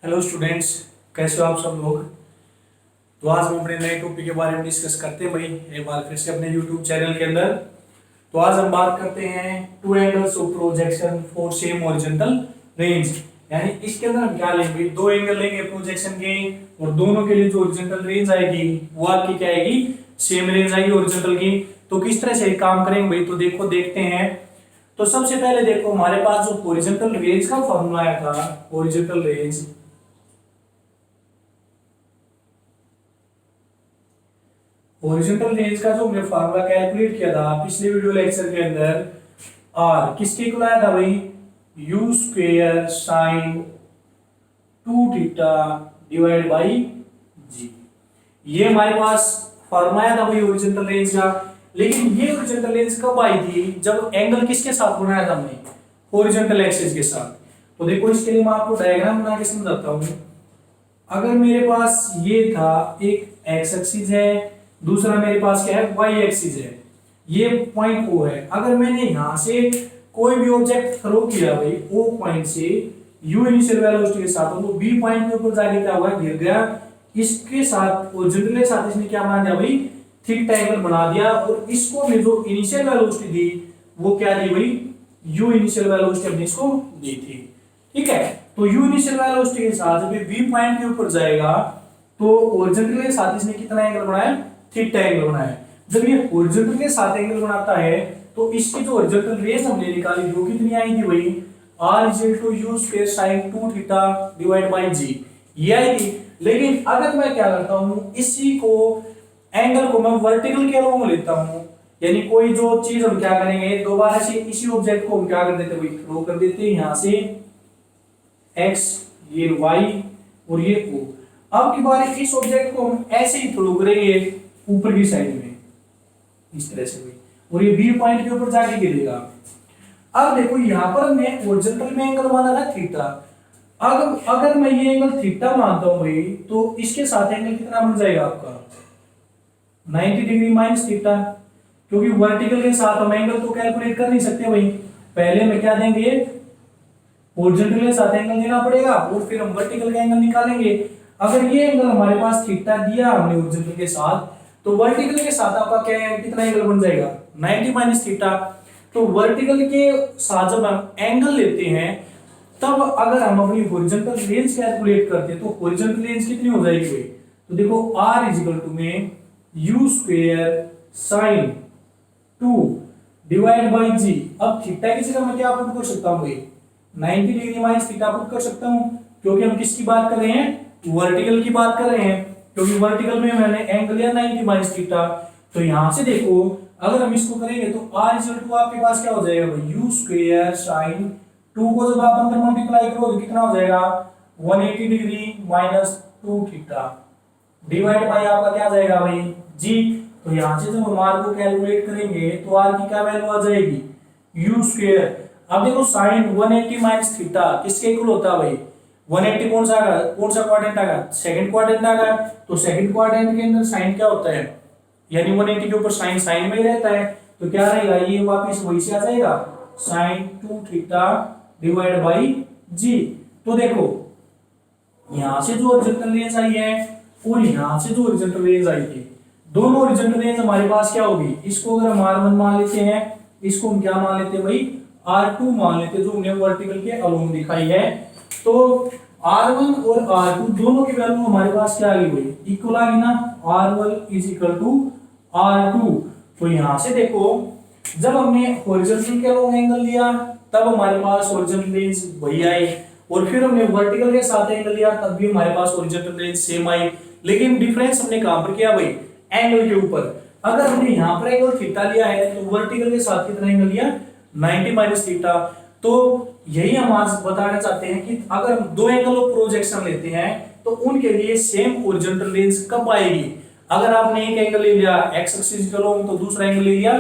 Hello students, कैसे हो आप सब लोग। तो आज हम अपने नए टॉपिक के बारे में डिस्कस करते हैं भाई एक बार फिर से अपने यूट्यूब चैनल के अंदर। तो आज हम बात करते हैं two angles of projection for same horizontal range. यानी इसके अंदर हम क्या लेंगे, दो एंगल लेंगे प्रोजेक्शन के और दोनों के लिए जो हॉरिजॉन्टल रेंज आएगी वो आपकी क्या आएगी, सेम रेंज आएगी हॉरिजॉन्टल की। तो किस तरह से काम करेंगे भाई, तो देखो देखते हैं। तो सबसे पहले देखो हमारे पास जो हॉरिजॉन्टल रेंज का फॉर्मूला आया था, हॉरिजॉन्टल रेंज हॉरिजॉन्टल रेंज का जो हमने फार्मूला कैलकुलेट किया था पिछले वीडियो लेक्चर के अंदर, आर किसके इक्वल आया था भाई, u square sine 2 theta divide by g. ये हमारे पास फार्मूला आया था भाई हॉरिजॉन्टल रेंज का। लेकिन ये हॉरिजॉन्टल रेंज कब आई थी, जब एंगल किसके साथ बनाया था हमने, हॉरिजॉन्टल एक्सिस के साथ। तो देखो इसके लिए मैं आपको डायग्राम बना के समझाता हूं। अगर मेरे पास ये था एक एक्स एक्सिस है, दूसरा मेरे पास क्या है, वाई एक्सिस है, ये पॉइंट ओ है। अगर मैंने यहां से कोई भी ऑब्जेक्ट थ्रो किया भाई ओ पॉइंट से यू इनिशियल वेलोसिटी के साथ, तो बी पॉइंट के ऊपर जाके क्या हुआ, गिर गया। इसके साथ हॉरिजॉन्टल के साथ इसने क्या बना दिया भाई, थीटा एंगल बना दिया। और इसको हमने जो इनिशियल वेलोसिटी दी वो क्या दी भाई, यू इनिशियल वेलोसिटी हमने इसको दी थी। ठीक है, तो यू इनिशियल वेलोसिटी के साथ जब बी पॉइंट के ऊपर जाएगा तो हॉरिजॉन्टल के साथ इसने कितना एंगल बनाया, थीटा एंगल बनाया। जब ये हॉरिजॉन्टल के साथ एंगल बनाता है तो इसकी जो हॉरिजॉन्टल रेंज हमने निकाली वो कितनी आई थी भाई, r u square sin 2 theta divide by g, ये आई थी। लेकिन अगर मैं क्या करता हूं, इसी को एंगल को मैं वर्टिकल के अलॉन्ग लेता हूं, यानी कोई जो चीज हम क्या करेंगे, दोबारा से इसी ऑब्जेक्ट को हम क्या कर देते हैं भाई, थ्रो कर देते हैं यहां से x, ये y और ये o। अब की बार इस ऑब्जेक्ट को हम ऐसे ही थ्रो करेंगे ऊपर की साइड में इस तरह से भी, और ये बी पॉइंट के ऊपर जाके गिरेगा। अब देखो यहां पर हमने हॉरिजॉन्टल में एंगल माना था थीटा। अगर मैं ये एंगल थीटा मानता हूं भाई, तो इसके साथ एंगल कितना बन जाएगा आपका, 90 डिग्री माइनस थीटा। क्योंकि वर्टिकल के साथ हम एंगल तो कैलकुलेट कर नहीं सकते भाई, पहले में क्या देंगे, हॉरिजॉन्टल के साथ एंगल देना पड़ेगा और फिर हम वर्टिकल का एंगल निकालेंगे। अगर ये एंगल हमारे पास थीटा दिया हमने हॉरिजॉन्टल के साथ, तो वर्टिकल के साथ आपका क्या है, कितना एंगल बन जाएगा, 90 माइनस थीटा। तो वर्टिकल के साथ जब हम एंगल लेते हैं तब अगर हम अपनी हॉरिजॉन्टल रेंज कैलकुलेट करते हैं तो हॉरिजॉन्टल रेंज कितनी हो जाएगी भाई, तो देखो r इक्वल टू में u square sin 2 divide by g। अब थीटा की जगह मैं क्या पुट कर सकता हूं भाई, 90 डिग्री माइनस थीटा पुट कर सकता हूं, क्योंकि हम किसकी बात कर रहे हैं, वर्टिकल की बात कर रहे हैं। क्योंकि वर्टिकल में मैंने एंगल लिया 90 माइनस थीटा। तो यहां से देखो अगर हम इसको करेंगे तो r इक्वल टू आपके पास क्या हो जाएगा भाई, u स्क्वायर sin 2 को जब आप अंदर मल्टीप्लाई करोगे कितना हो जाएगा, 180 degree minus 2 theta divide by आपका क्या जाएगा भाई, g। तो यहां से जब हम r को कैलकुलेट करेंगे तो r की क्या वैल्यू आ जाएगी, u स्क्वायर। अब देखो sin 180 माइनस थीटा किसके इक्वल होता है भाई, 180 कौन सा क्वाड्रेंट आएगा, सेकंड क्वाड्रेंट आएगा। तो सेकंड क्वाड्रेंट के अंदर साइन क्या होता है, यानी 180 के ऊपर साइन साइन में ही रहता है। तो क्या रहेगा, ये वापस वही से आ जाएगा sin 2 theta divide by g। तो देखो यहां से जो हॉरिजॉन्टल रेंज आई है और यहां से जो हॉरिजॉन्टल रेंज आई थी, दोनों हॉरिजॉन्टल रेंज हमारे पास क्या होगी, इसको अगर हम r1 मान लेते हैं, इसको हम क्या मान लेते हैं भाई, r2 मान लेते हैं, जो हमने वर्टिकल के अलॉन्ग दिखाई है। तो r1 और r2 दोनों की वैल्यू हमारे पास क्या आ गई भाई, इक्वल आ गई ना, r1 is equal to r2। तो यहां से देखो जब हमने हॉरिजॉन्टल के अलॉन्ग एंगल लिया तब हमारे पास हॉरिजॉन्टल रेंज वही आई, और फिर हमने वर्टिकल के साथ एंगल लिया तब भी हमारे पास हॉरिजॉन्टल रेंज सेम आई। लेकिन डिफरेंस हमने कहां पर किया भाई, एंगल के ऊपर। अगर हमने यहां पर एंगल थीटा लिया है तो वर्टिकल के साथ कितना एंगल लिया, 90 माइनस थीटा। तो यही हम आज बताना चाहते हैं कि अगर हम दो एंगल ऑफ प्रोजेक्शन लेते हैं तो उनके लिए सेम हॉरिजॉन्टल रेंज कब आएगी। अगर आपने एक एंगल ले लिया x एक्सिस के लोंग तो दूसरा एंगल ले लिया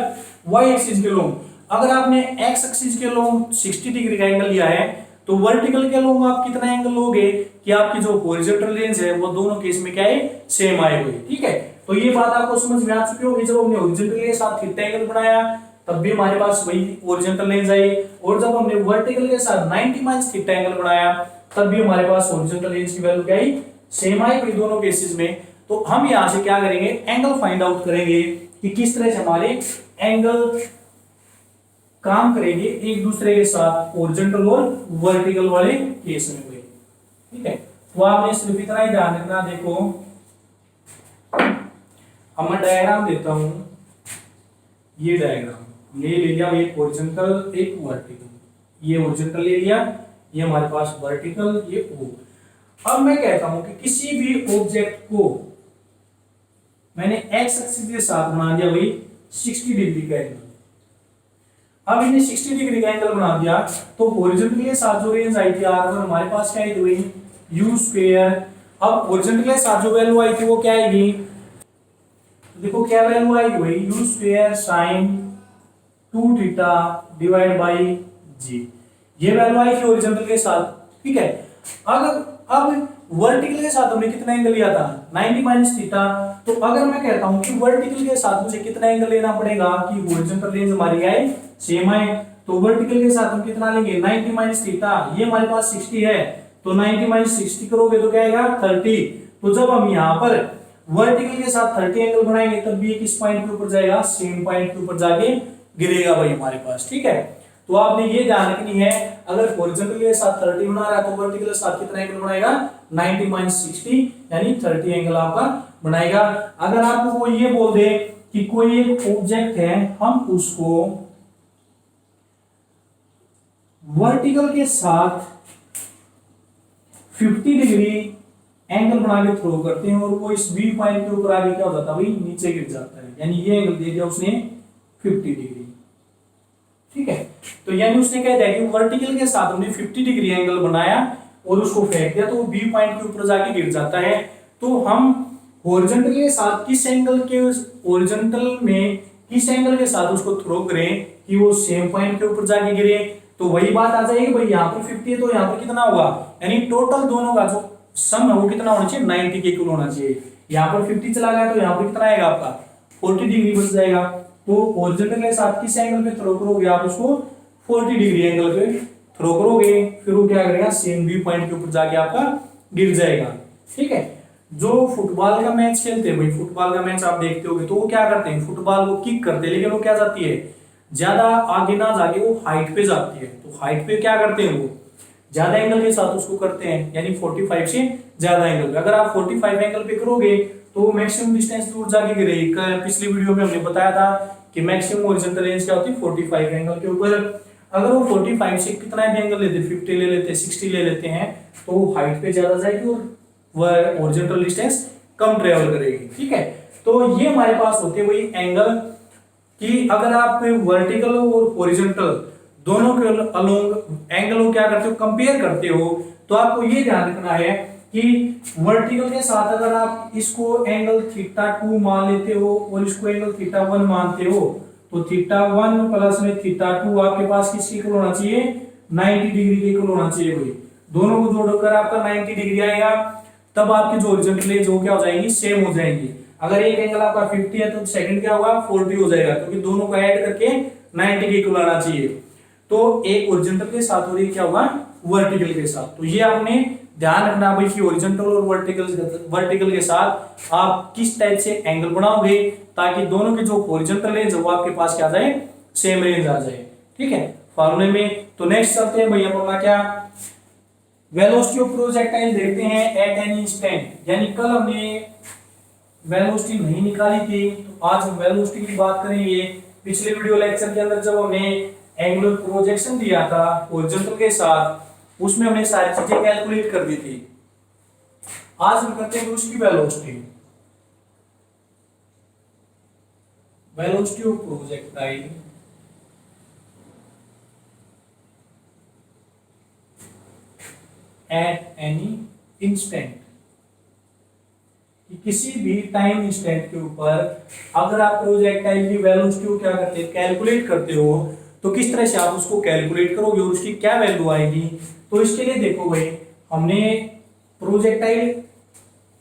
y एक्सिस के लोंग। अगर आपने x एक्सिस के लोंग 60 डिग्री का एंगल लिया है तो वर्टिकल के लोंग आप कितना एंगल लोगे कि आपकी जो हॉरिजॉन्टल रेंज है वो दोनों केस में क्या है, सेम आएगी। ठीक है, तो ये बात आपको समझ में आ चुकी होगी। जब हमने हॉरिजॉन्टल के साथ थीटा एंगल बनाया तब भी हमारे पास वही हॉरिजॉन्टल रेंज आई, और जब हमने वर्टिकल के साथ 90 माइनस थीटा एंगल बनाया तब भी हमारे पास हॉरिजॉन्टल रेंज की वैल्यू क्या आई, सेम आई भाई दोनों केसेस में। तो हम यहां से क्या करेंगे, एंगल फाइंड आउट करेंगे कि किस तरह से हमारे एंगल काम करेंगे एक दूसरे के साथ हॉरिजॉन्टल और वर्टिकल वाले केस में भाई। ठीक है, तो आपने सिर्फ इतना ही ध्यान रखना। देखो अब मैं डायग्राम देता हूं, ये डायग्राम ले लिया, एक हॉरिजॉन्टल एक वर्टिकल, ये हॉरिजॉन्टल ले लिया, ये हमारे पास वर्टिकल, ये ओ। अब मैं कहता हूं कि किसी भी ऑब्जेक्ट को मैंने एक्स एक्सिस के साथ बना दिया भाई 60 डिग्री का एंगल। अब इन्हें 60 डिग्री का एंगल बना दिया तो हॉरिजॉन्टल के साथ जो रेंज आई थी आर पर हमारे पास क्या आई थी, यू स्क्वायर। अब हॉरिजॉन्टल के साथ जो वैल्यू आई थी वो क्या आएगी, देखो क्या वैल्यू आएगी भाई, u square sine 2 theta divide by g, ये वैल्यू आई थी हॉरिजॉन्टल के साथ। ठीक है, अगर अब वर्टिकल के साथ हमने कितना एंगल लिया था, 90 माइनस थीटा। तो अगर मैं कहता हूं कि वर्टिकल के साथ मुझे कितना एंगल लेना पड़ेगा कि हॉरिजॉन्टल रेंज हमारी आए सेम आए, तो वर्टिकल के साथ हम कितना लेंगे, 90 माइनस थीटा, ये हमारे पास 60 है तो 90 माइनस 60 करोगे तो क्या आएगा 30। तो जब हम यहाँ पर वर्टिकल के साथ 30 एंगल बनाएंगे तब भी किस पॉइंट के ऊपर जाएगा, सेम पॉइंट के ऊपर जाके गिरेगा भाई हमारे पास। ठीक है, तो आपने ये ध्यान रखनी है, अगर हॉरिजॉन्टल के साथ 30 बना रहा है तो वर्टिकल के साथ कितना एंगल बनाएगा, 90 माइनस 60 यानी 30 एंगल आपका बनाएगा। अगर आपको वो ये बोल दे कि कोई एक ऑब्जेक्ट है, हम उसको वर्टिकल के साथ 50 डिग्री एंगल बना के थ्रो करते हैं और वो इस बी पॉइंट के ऊपर आगे क्या हो जाता है भाई, नीचे गिर जाता है, यानी ये एंगल दे दिया उसने 50 डिग्री। ठीक है, तो यानी उसने कह दिया कि वर्टिकल के साथ हमने 50 डिग्री एंगल बनाया और उसको फेंक दिया तो वो बी पॉइंट के ऊपर जाके गिर जाता है। तो हम हॉरिजॉन्टल के साथ किस एंगल के, हॉरिजॉन्टल में किस एंगल के साथ उसको थ्रो करें कि वो सेम पॉइंट के ऊपर जाके गिरे, तो वही बात आ जाएगी भाई, यहाँ पर 50 है तो यहाँ पर कितना होगा, यानी टोटल दोनों का जो सम है वो कितना होना चाहिए, 90 के इक्वल होना चाहिए। यहाँ पर 50 चला गया तो यहाँ पर कितना आएगा आपका 40 डिग्री बच जाएगा। तो हॉरिजॉन्टल के साथ किस एंगल पे थ्रो करोगे आप उसको, 40 डिग्री एंगल पे थ्रो करोगे, फिर वो क्या करेगा, सेम बी पॉइंट के ऊपर जाके आपका गिर जाएगा। ठीक है, जो फुटबॉल का मैच खेलते हैं भाई, फुटबॉल का मैच आप देखते होगे तो वो क्या करते हैं, फुटबॉल वो किक करते हैं लेकिन वो क्या जाती है, ज्यादा आगे ना जाके वो हाइट पे जाती है। तो हाइट पे क्या करते हैं, वो ज्यादा एंगल के साथ उसको करते हैं, यानी 45 से ज्यादा एंगल पे। अगर आप 45 एंगल पे करोगे तो मैक्सिमम डिस्टेंस दूर जाके गिरेगी। पिछली वीडियो में हमने बताया था कि मैक्सिमम हॉरिजॉन्टल रेंज क्या होती है, 45 एंगल के ऊपर। अगर वो 45 से कितना भी एंगल लेते, 50 ले लेते, 60 ले लेते हैं, तो हाइट पे ज्यादा जाएगी और वह हॉरिजॉन्टल डिस्टेंस कम ट्रेवल करेगी। ठीक है, तो ये हमारे पास होते हैं वही एंगल कि अगर आप वर्टिकल और हॉरिजॉन्टल दोनों के अलोंग एंगल को क्या करते हो, कंपेयर करते हो, तो आपको ये ध्यान रखना है कि वर्टिकल के साथ अगर आप इसको एंगल थीटा 2 मान लेते हो और इसको एंगल थीटा 1 मानते हो, तो थीटा 1 प्लस में थीटा 2 आपके पास किसके इक्वल होना चाहिए, 90 डिग्री के इक्वल होना चाहिए भाई। दोनों को जोड़कर आपका 90 डिग्री आएगा, तब आपकी जो हॉरिजॉन्टल रेंज वो क्या हो जाएगी, सेम हो जाएंगी। अगर एक एंगल आपका 50 है तो सेकंड क्या होगा, 40 हो जाएगा, क्योंकि दोनों को ऐड करके 90 के इक्वल आना चाहिए। तो एक हॉरिजॉन्टल के साथ और एक क्या होगा, वर्टिकल के साथ। तो ये आपने ध्यान रखना भाई कि हॉरिजॉन्टल और वर्टिकल के साथ आप किस टाइप से एंगल बनाओगे ताकि दोनों के जो हॉरिजॉन्टल रेंज है वो आपके पास क्या आ जाए, सेम रेंज आ जाए। ठीक है, फॉर्मूले में। तो नेक्स्ट चलते हैं भैया, अपना क्या, वेलोसिटी ऑफ प्रोजेक्टाइल देखते हैं एट एनी इंस्टेंट। यानी कल हमने वेलोसिटी नहीं निकाली थी तो आज हम वेलोसिटी की बात करेंगे। पिछले वीडियो लेक्चर के अंदर जब हमने एंगुलर प्रोजेक्शन दिया था हॉरिजॉन्टल के साथ, उसमें हमने सारी चीजें कैलकुलेट कर दी थी। आज हम करते हैं उसकी velocity, velocity of projectile at any instant. किसी भी टाइम इंस्टेंट के ऊपर अगर आप प्रोजेक्टाइल की वेलोसिटी को क्या करते हैं, कैलकुलेट करते हो, तो किस तरह से आप उसको कैलकुलेट करोगे और उसकी क्या वैल्यू आएगी। तो इसके लिए देखो भाई, हमने प्रोजेक्टाइल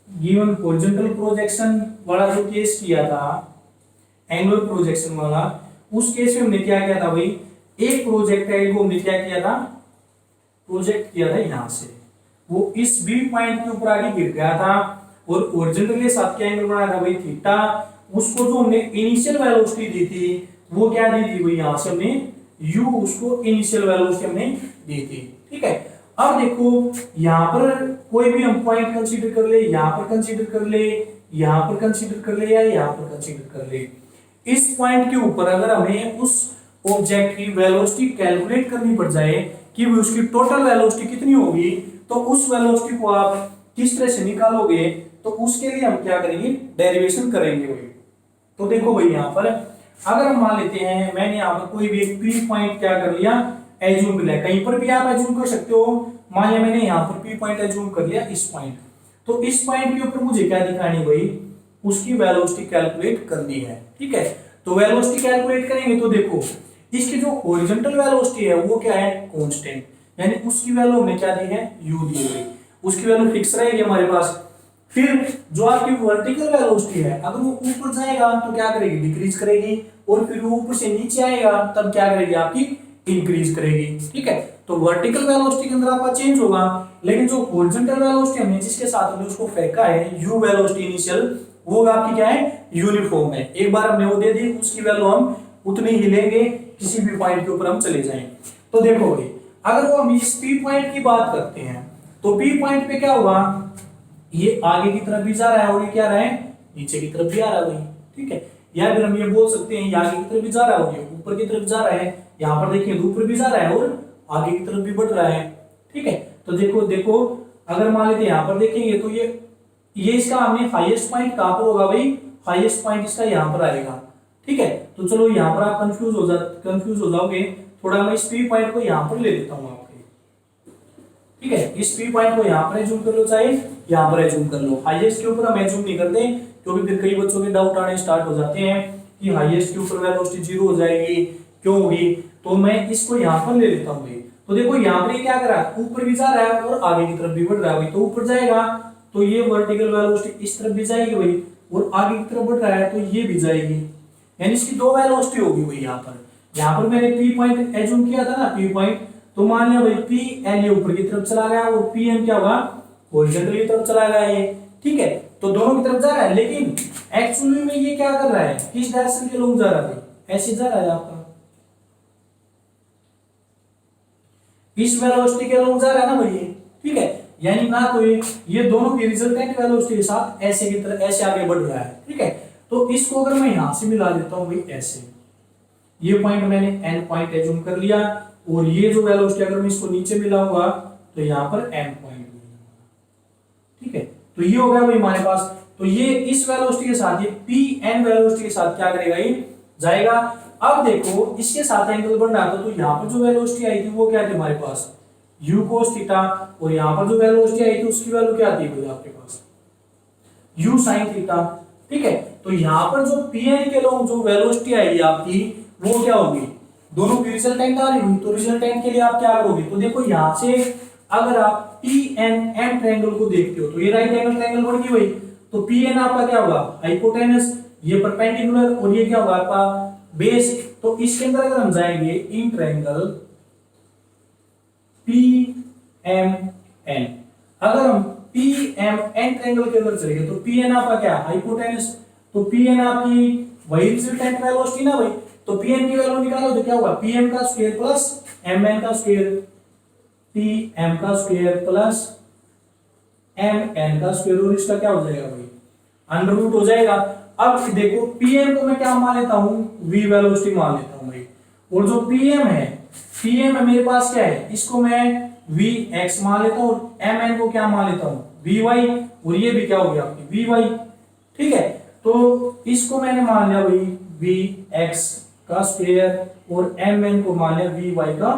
गिवन हॉरिजॉन्टल प्रोजेक्शन वाला जो केस किया था, एंगुलर प्रोजेक्शन वाला, उस केस में हमने क्या किया था भाई, एक प्रोजेक्टाइल को हमने क्या किया था, प्रोजेक्ट किया था यहां से। वो इस बी पॉइंट के ऊपर आगे गिर गया था और ओरिजिनल के साथ क्या एंगल बनाया था भाई थीटा। उसको जो हमने इनिशियल वेलोसिटी दी थी वो क्या दी थी भाई, यहां से हमने u उसको इनिशियल वेलोसिटी हमने दी थी। ठीक है, अब देखो यहां पर कोई भी हम पॉइंट कंसीडर कर ले, यहां पर कंसीडर कर ले, यहां पर कंसीडर कर ले या यहां पर कंसीडर कर ले। इस पॉइंट के ऊपर अगर हमें उस ऑब्जेक्ट की वेलोसिटी कैलकुलेट करनी पड़ जाए कि उसकी टोटल वेलोसिटी कितनी होगी, तो उस वेलोसिटी को आप किस तरह से निकालोगे, तो उसके लिए हम क्या करेंगे, डेरिवेशन करेंगे भाई। तो देखो भाई यहां पर अगर हम मान लेते हैं, मैंने यहां पर कोई भी एक पी पॉइंट क्या कर लिया, एज्यूम कर लिया, कहीं पर भी आप एज्यूम कर सकते हो। मान लिया मैंने यहां पर पी पॉइंट एज्यूम कर लिया इस पॉइंट, तो इस पॉइंट के ऊपर मुझे क्या दिखानी भाई, उसकी वेलोसिटी कैलकुलेट करनी है। ठीक है, तो वेलोसिटी कैलकुलेट करेंगे तो देखो इसकी जो हॉरिजॉन्टल वेलोसिटी है वो क्या है, कांस्टेंट, यानी उसकी वैल्यू हमने क्या दी है, u दी है, उसकी वैल्यू फिक्स रहेगी हमारे पास। फिर जो आपकी वर्टिकल वेलोसिटी है अगर वो ऊपर जाएगा तो क्या करेगी, डिक्रीज करेगी, और फिर वो ऊपर से नीचे आएगा तब क्या करेगी, आपकी इंक्रीज करेगी। ठीक है, तो वर्टिकल वेलोसिटी के अंदर आपका चेंज होगा, लेकिन जो हॉरिजॉन्टल वेलोसिटी हमने जिसके साथ हमने उसको फेंका है u वेलोसिटी इनिशियल, वो आपकी क्या है, यूनिफॉर्म है। एक बार हमने वो दे दी, उसकी वैल्यू हम उतनी ही लेंगे किसी भी पॉइंट के ऊपर हम चले जाएं। तो देखो भाई अगर वो हम इस पी पॉइंट की बात करते हैं तो पी पॉइंट पे क्या होगा, ये आगे की तरफ भी जा रहा है और ये क्या रहा है, नीचे की तरफ भी आ रहा है भाई। ठीक है, या फिर हम ये बोल सकते हैं ये आगे की तरफ भी जा रहा है और ये ऊपर की तरफ जा रहा है। यहाँ पर देखिए ऊपर भी जा रहा है और आगे की तरफ भी बढ़ रहा है। ठीक है, तो देखो देखो अगर मान लेते हैं यहाँ पर देखेंगे तो ये इसका हमने हाईएस्ट पॉइंट कहां पर होगा भाई, हाईएस्ट पॉइंट इसका यहाँ पर आएगा। ठीक है, तो चलो यहाँ पर आप कंफ्यूज हो जाओगे थोड़ा, मैं इस पी पॉइंट को यहाँ पर ले लेता हूँ आपके। ठीक है, इस पी पॉइंट को यहाँ पर एज्यूम कर लो, चाहे यहाँ पर एज्यूम कर लो। हाईएस्ट के ऊपर हम एज्यूम नहीं करते क्योंकि फिर कई बच्चों के डाउट आने स्टार्ट हो जाते हैं कि हाईएस्ट के ऊपर वेलोसिटी जीरो हो जाएगी, क्यों होगी, तो मैं इसको यहाँ पर ले लेता हूँ। तो देखो यहाँ पर क्या कर रहा है, ऊपर भी जा रहा है और आगे की तरफ भी बढ़ रहा है भाई, तो ऊपर जाएगा तो ये वर्टिकल वेलोसिटी इस तरफ भी जाएगी भाई, और आगे की तरफ बढ़ रहा है तो ये भी जाएगी, यानी इसकी दो वेलोसिटी होगी भाई। यहाँ पर मैंने पी पॉइंट एज्यूम किया था ना, पी पॉइंट, तो मान लिया भाई पी एन ये ऊपर की तरफ चला गया और पी एम क्या होगा, हॉरिजॉन्टल की तरफ चला गया ये। ठीक है, तो दोनों की तरफ जा रहा है, लेकिन एक्चुअली में ये क्या कर रहा है, किस डायरेक्शन के लोग जा रहा है भाई, ऐसे जा रहा है आपका, इस वेलोसिटी के लोग जा रहा है ना भाई। ठीक है, यानी ना तो ये दोनों की रिजल्टेंट वेलोसिटी के साथ ऐसे की तरह ऐसे आगे बढ़ रहा है। ठीक है, तो इसको अगर मैं यहां से मिला देता हूं भाई ऐसे, ये पॉइंट मैंने एन पॉइंट एज्यूम कर लिया, और ये जो वेलोसिटी अगर मैं इसको नीचे मिलाऊंगा तो यहाँ पर एम पॉइंट। ठीक है, तो ये हो गया भाई हमारे पास, तो ये इस वेलोसिटी के साथ ये पी एन वेलोसिटी के साथ क्या करेगा, ये जाएगा। अब देखो इसके साथ एंगल बढ़ रहा था, तो यहाँ पर जो वेलोसिटी आई थी वो क्या थी हमारे पास, u cos थीटा, और यहाँ पर जो वेलोसिटी आई थी उसकी वैल्यू क्या थी भाई आपके पास, u sin थीटा। ठीक है, तो यहाँ पर जो पी एन के लोग जो वेलोसिटी आएगी आपकी वो क्या होगी, दोनों की रिजल्टेंट आ रही हुई, तो रिजल्टेंट के लिए आप क्या करोगे, तो देखो यहाँ से अगर आप पी एन एम ट्रायंगल को देखते हो तो ये राइट एंगल ट्रायंगल बन गई भाई, तो पी एन आपका क्या होगा, हाइपोटेनस, ये परपेंडिकुलर, और ये क्या होगा आपका बेस। तो इसके अंदर अगर हम जाएंगे in triangle P M N, अगर हम पी एम एन ट्रायंगल के अंदर चलेंगे तो पी एन आपका क्या, हाइपोटेनस, तो पी एन आपकी वही रिजल्टेंट वेलोसिटी ना भाई, तो पी एन की वैल्यू निकालो तो क्या होगा, पी एम का स्क्वायर प्लस एम एन का स्क्वायर, पी एम का स्क्वायर प्लस एम एन का स्क्वायर, और इसका क्या हो जाएगा भाई, अंडर रूट हो जाएगा। अब देखो पी एम को मैं क्या मान लेता हूं, वी वेलोसिटी मान लेता हूं भाई, और जो पी एम है, पी एम मेरे पास क्या है, इसको मैं वी एक्स मान लेता हूं, और एम एन को क्या मान लेता हूं, वी वाई, और ये भी क्या हो गया आपकी वी वाई। ठीक है, तो इसको मैंने मान लिया भाई वी एक्स का स्क्वायर और एम एन को मान लिया वी वाई का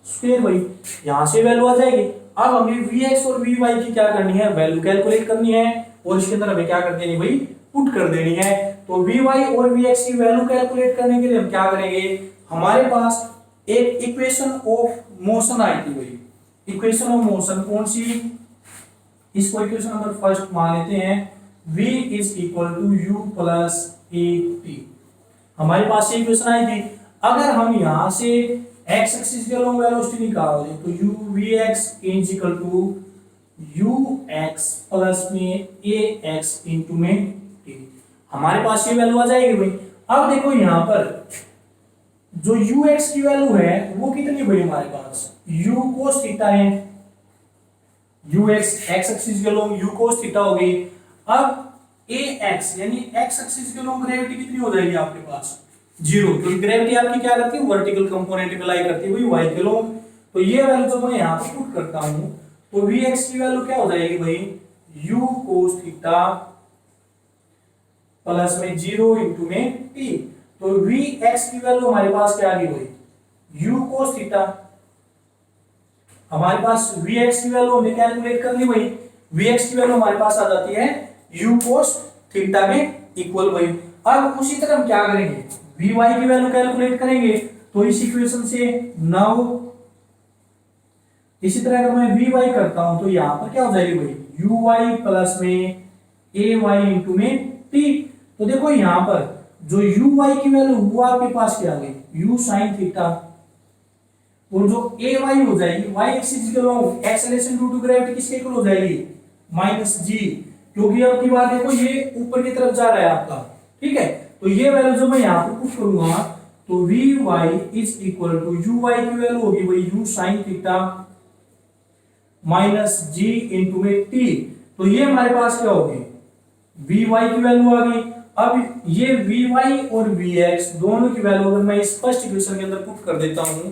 स्क्वायर भाई, यहां से वैल्यू आ जाएगी। अब हमें वी एक्स और वी वाई की क्या करनी है, वैल्यू कैलकुलेट करनी है, और इसके अंदर हमें क्या कर देनी भाई, पुट कर देनी है। तो वी वाई और वी एक्स की वैल्यू कैलकुलेट करने के लिए हम क्या करेंगे, हमारे पास एक इक्वेशन ऑफ मोशन आई थी भाई, इक्वेशन ऑफ मोशन कौन सी, इसको इक्वेशन नंबर फर्स्ट मान लेते हैं, v is equal to u plus a t. हमारे पास ये इक्वेशन आई थी, अगर हम यहां से x एक्सिस के अलॉन्ग वेलोसिटी निकाल दें तो u vx is equal to u x plus में ए एक्स इंटू में टी। हमारे पास ये वैल्यू आ जाएगी भाई। अब देखो यहां पर जो यू एक्स की वैल्यू है वो कितनी भाई हमारे पास यू कोस थीटा है। यू एक्स एक्स एक्सिस के लोग यू कोस थीटा हो गई। अब ए एक्स यानी एक्स एक्सिस के लोग ग्रेविटी कितनी हो जाएगी आपके पास जीरो, क्योंकि ग्रेविटी आपकी क्या करती है वर्टिकल कंपोनेंट में लाई करती है वही वाई के लोग। तो ये वैल्यू जब मैं यहाँ पर पुट करता हूं तो वी एक्स की वैल्यू क्या हो जाएगी भाई यू कोस थीटा प्लस में जीरो इंटू में टी। तो वी एक्स की वैल्यू हमारे पास क्या आ गई भाई यू कोस थीटा। हमारे पास वी एक्स की वैल्यू हमने कैलकुलेट कर ली भाई। वी एक्स की वैल्यू हमारे पास आ जाती है यू कोस थीटा के इक्वल भाई। अब उसी तरह हम क्या करेंगे वी वाई की वैल्यू कैलकुलेट करेंगे। तो इस इक्वेशन से नाउ इसी तरह अगर मैं वी वाई करता हूं तो यहां पर क्या हो जाएगी भाई यू वाई प्लस में ए वाई इंटू में टी। तो देखो यहां पर जो यू वाई की वैल्यू वो आपके पास क्या आ गई यू साइन थीटा, और जो ए वाई हो जाएगी वाई एक्सिस के along acceleration due to gravity किसके इक्वल हो जाएगी माइनस जी, क्योंकि अब की बात देखो ये ऊपर की तरफ जा रहा है आपका। ठीक है, तो ये वैल्यू जब मैं यहां पर पुट करूंगा तो v y is equal to u y की वैल्यू होगी भाई u sine theta minus g into में टी। तो ये हमारे पास क्या होगी वी वाई की वैल्यू आ गई। अब ये वी वाई और वी एक्स दोनों की वैल्यू अगर मैं इस फर्स्ट इक्वेशन के अंदर पुट कर देता हूं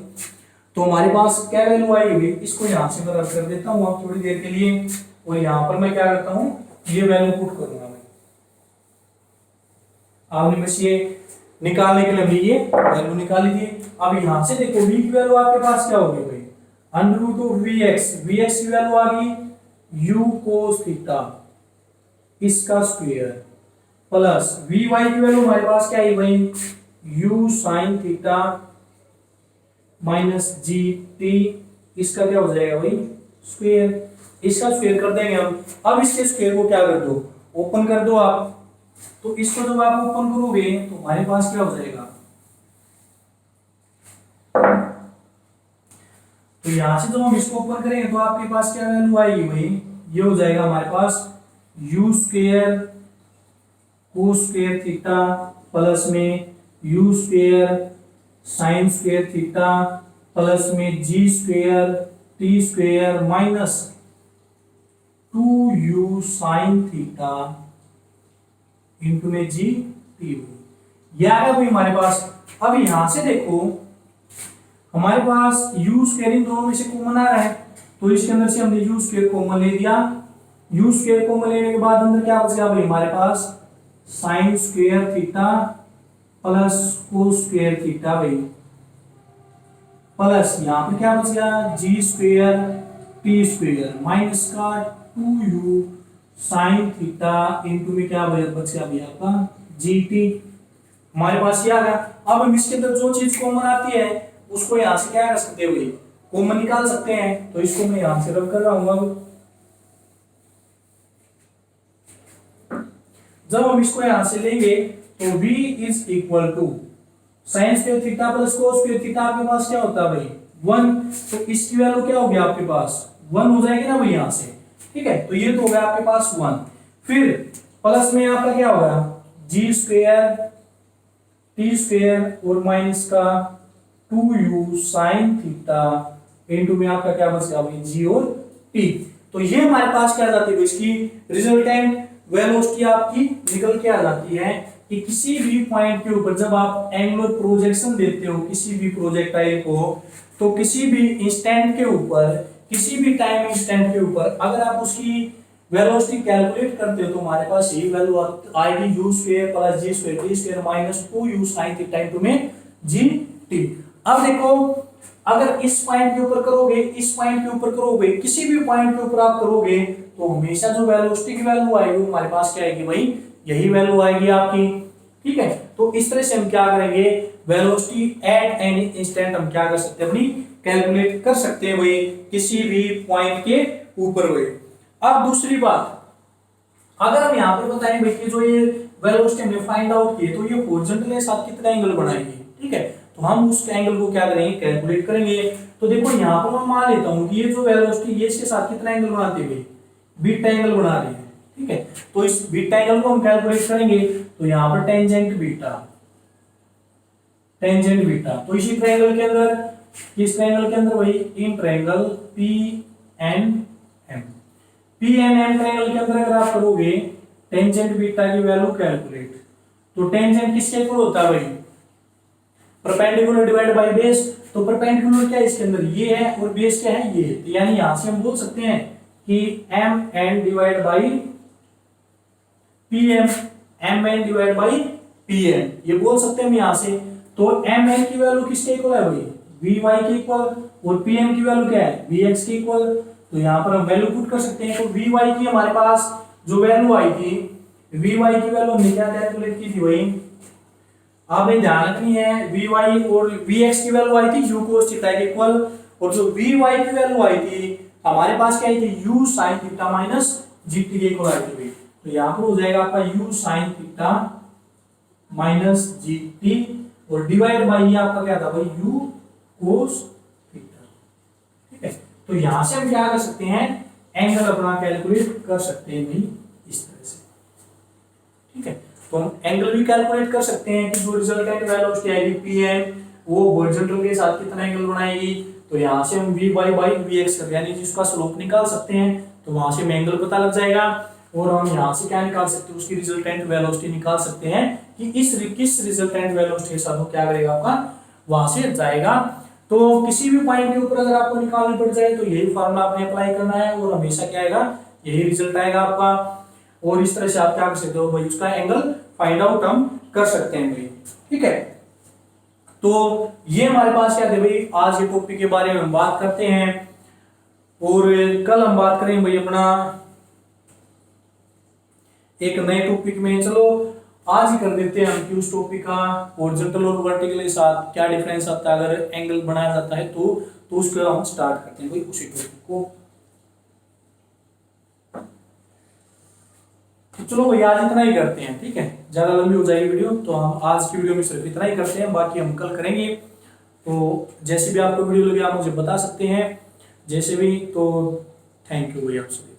तो हमारे पास क्या वैल्यू आएगी, इसको यहां से मैं रख कर देता हूं आप थोड़ी देर के लिए, और यहां पर मैं क्या करता हूं ये वैल्यू पुट करूंगा भाई। आपने बस ये निकालने के लिए हमने ये वैल्यू निकाली थी। अब यहां से देखो v की वैल्यू आपके पास क्या होगी भाई under root of v x की वैल्यू आ गई u cos थीटा इसका स्क्वायर प्लस वी वाई की वैल्यू हमारे पास क्या है भाई u sin theta minus g t, इसका क्या हो जाएगा भाई स्क्वायर। इसका स्क्वायर कर देंगे हम। अब इसके स्क्वायर को क्या कर दो ओपन कर दो आप। तो इसको जब आप ओपन करोगे तो हमारे पास क्या हो जाएगा, तो यहां से जब हम इसको ओपन करेंगे तो आपके पास क्या वैल्यू आएगी भाई ये हो जाएगा हमारे पास u square cos square theta plus में u square sine square theta plus में g square t square minus 2u sine theta into में जी टी। यह आएगा भाई हमारे पास। अब यहां से देखो हमारे पास u स्क्वायर इन दोनों में से कॉमन आ रहा है, तो इसके अंदर से हमने u स्क्वायर कॉमन ले लिया। u स्क्वायर कॉमन लेने के बाद अंदर क्या बच गया भाई हमारे पास sine square theta plus cos square theta भाई प्लस यहां पर क्या बच गया g square t square minus का 2u साइन थीटा इंटू में क्या बच गया भैया आपका जी टी। हमारे पास ये आ गया। अब हम इसके अंदर जो चीज कॉमन आती है उसको यहां से क्या कर सकते हैं भाई कॉमन निकाल सकते हैं। तो इसको मैं यहां से रब कर रहा हूं। जब हम इसको यहां से लेंगे तो v is equal to sine square theta plus cos square theta आपके पास क्या होता है भाई 1। तो इसकी वैल्यू क्या होगी आपके पास 1 हो जाएगी ना भाई यहां से। ठीक है, तो ये तो हो गया आपके पास 1। फिर प्लस में आपका क्या होगा जी स्क्वायर टी स्क्वायर और माइनस का 2u साइन थीटा इनटू में आपका क्या बच गया भाई जी और टी। तो ये हमारे पास क्या आ जाती है इसकी रिजल्टेंट वेलोसिटी आपकी निकल के आ जाती है कि किसी भी पॉइंट के ऊपर जब आप एंगुलर प्रोजेक्शन देते हो किसी भी प्रोजेक्टाइल को, तो किसी भी इंस्टेंट के ऊपर किसी भी टाइम इंस्टेंट के ऊपर अगर आप उसकी वेलोसिटी कैलकुलेट करते हो तो हमारे पास ये वैल्यू आएगी u square plus g square t square minus 2u sin theta into में जी टी। अब देखो अगर इस पॉइंट के ऊपर करोगे इस पॉइंट के ऊपर करोगे किसी भी पॉइंट के ऊपर आप करोगे तो हमेशा जो वेलोसिटी की वैल्यू आएगी हमारे पास क्या आएगी भाई यही वैल्यू आएगी आपकी। ठीक है, तो इस तरह से हम क्या करेंगे वेलोसिटी एट एनी इंस्टेंट हम क्या कर सकते हैं अपनी कैलकुलेट कर सकते हैं भाई किसी भी पॉइंट के ऊपर भाई। अब दूसरी बात अगर हम यहाँ पे बताएं भाई कि जो ये वेलोसिटी हमने फाइंड आउट की तो ये हॉरिजॉन्टल के साथ कितना एंगल बनाएगी। ठीक है, तो हम उस एंगल को क्या करेंगे कैलकुलेट करेंगे। तो देखो यहाँ पर मैं मान लेता हूँ कि ये जो वेलोसिटी ये इसके साथ कितना एंगल बनाती है भाई बीटा एंगल बना रही है, ठीक है। तो इस बीटा एंगल को हम कैलकुलेट करेंगे, तो यहाँ पर टेंजेंट बीटा, टेंजेंट बीटा, तो इसी ट्रायंगल के अंदर, किस ट्रायंगल के अंदर भाई, in triangle P N M, P N M triangle के अंदर अगर आप करोगे टेंजेंट बीटा की वैल्यू कैलकुलेट, तो टेंजेंट किसके इक्वल होता है भाई, परपेंडिकुलर डिवाइड बाय बेस। तो परपेंडिकुलर क्या है इसके अंदर, ये है, और बेस क्या है, ये। तो यानी यहां से हम बोल सकते हैं कि M N divide by P M, M N divide by P N, ये बोल सकते हैं हम यहां से। तो एम एन की वैल्यू किसके इक्वल है भाई, वी वाई के इक्वल, और पी एम की वैल्यू क्या है, वी एक्स के इक्वल। तो यहाँ पर हम वैल्यू पुट कर सकते हैं। तो वी वाई की हमारे पास जो वैल्यू आई थी, वी वाई की वैल्यू हमने क्या कैलकुलेट की थी भाई, आपने ध्यान रखनी है, वी वाई और वी एक्स की वैल्यू आई थी यू कोस थीटा के इक्वल, और जो वी वाई की वैल्यू आई थी हमारे पास क्या आई थी, you sine theta minus GT के इक्वल आई थी। तो यहाँ पर हो जाएगा आपका you sine theta minus GT, और डिवाइड बाई आपका क्या था भाई, यू कोस थीटा, ठीक है। तो यहां से हम क्या कर सकते हैं, एंगल अपना कैलकुलेट कर सकते हैं भाई इस तरह से, ठीक है। तो हम एंगल भी कैलकुलेट कर सकते हैं कि जो रिजल्टेंट वेलोसिटी आएगी पी एन, वो हॉरिजॉन्टल के साथ कितना एंगल बनाएगी। तो यहां से हम V Y by V X कर, यानी जिसका स्लोप निकाल सकते हैं, तो वहां से हमें एंगल पता लग जाएगा। और हम यहां से क्या निकाल सकते हैं, उसकी रिजल्टेंट वेलोसिटी निकाल सकते हैं कि किस रिजल्टेंट वेलोसिटी के साथ वो क्या करेगा, आपका वहां से जाएगा। तो किसी भी पॉइंट के ऊपर अगर आपको निकालनी पड़ जाए तो यही फॉर्मूला आपने अप्लाई करना है, और हमेशा क्या आएगा, यही रिजल्ट आएगा आपका। और इस तरह से आप क्या कर सकते हो भाई, उसका एंगल फाइंड आउट हम कर सकते हैं भाई, ठीक है। तो ये हमारे पास क्या थे भाई, आज के टॉपिक के बारे में हम बात करते हैं, और कल हम बात करेंगे भाई अपना एक नए टॉपिक में। चलो आज ही कर देते हैं हम कि उस टॉपिक का हॉरिजॉन्टल और वर्टिकल के साथ क्या डिफरेंस आता है अगर एंगल बनाया जाता है, तो उसको हम स्टार्ट करते हैं भाई उसी टॉपिक को। तो चलो भाई आज इतना ही करते हैं, ठीक है, ज्यादा लंबी हो जाएगी वीडियो, तो हम आज की वीडियो में सिर्फ इतना ही करते हैं, बाकी हम कल करेंगे। तो जैसे भी आपको वीडियो लगे आप मुझे बता सकते हैं, जैसे भी। तो थैंक यू भाई आप सभी।